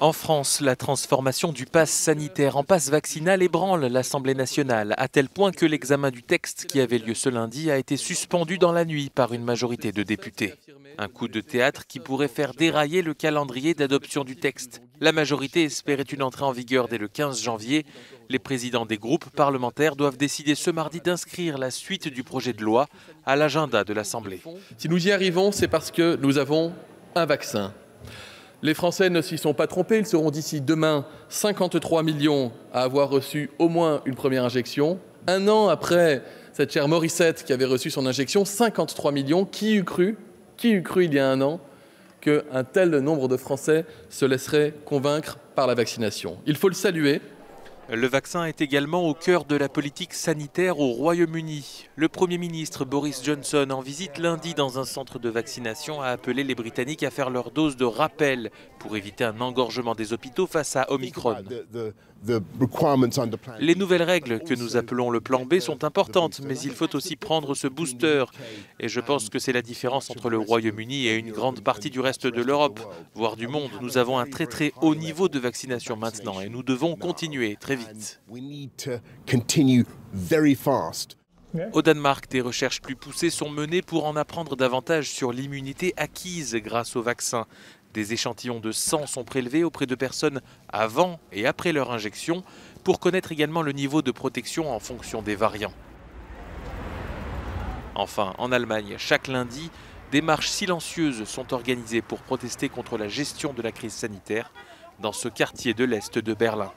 En France, la transformation du pass sanitaire en pass vaccinal ébranle l'Assemblée nationale, à tel point que l'examen du texte qui avait lieu ce lundi a été suspendu dans la nuit par une majorité de députés. Un coup de théâtre qui pourrait faire dérailler le calendrier d'adoption du texte. La majorité espérait une entrée en vigueur dès le 15 janvier. Les présidents des groupes parlementaires doivent décider ce mardi d'inscrire la suite du projet de loi à l'agenda de l'Assemblée. Si nous y arrivons, c'est parce que nous avons un vaccin. Les Français ne s'y sont pas trompés, ils seront d'ici demain 53 millions à avoir reçu au moins une première injection. Un an après cette chère Morissette qui avait reçu son injection, 53 millions, qui eût cru il y a un an qu'un tel nombre de Français se laisseraient convaincre par la vaccination. Il faut le saluer. Le vaccin est également au cœur de la politique sanitaire au Royaume-Uni. Le Premier ministre Boris Johnson, en visite lundi dans un centre de vaccination, a appelé les Britanniques à faire leur dose de rappel pour éviter un engorgement des hôpitaux face à Omicron. Les nouvelles règles que nous appelons le plan B sont importantes, mais il faut aussi prendre ce booster. Et je pense que c'est la différence entre le Royaume-Uni et une grande partie du reste de l'Europe, voire du monde. Nous avons un très très haut niveau de vaccination maintenant et nous devons continuer très vite. Au Danemark, des recherches plus poussées sont menées pour en apprendre davantage sur l'immunité acquise grâce au vaccin. Des échantillons de sang sont prélevés auprès de personnes avant et après leur injection pour connaître également le niveau de protection en fonction des variants. Enfin, en Allemagne, chaque lundi, des marches silencieuses sont organisées pour protester contre la gestion de la crise sanitaire dans ce quartier de l'Est de Berlin.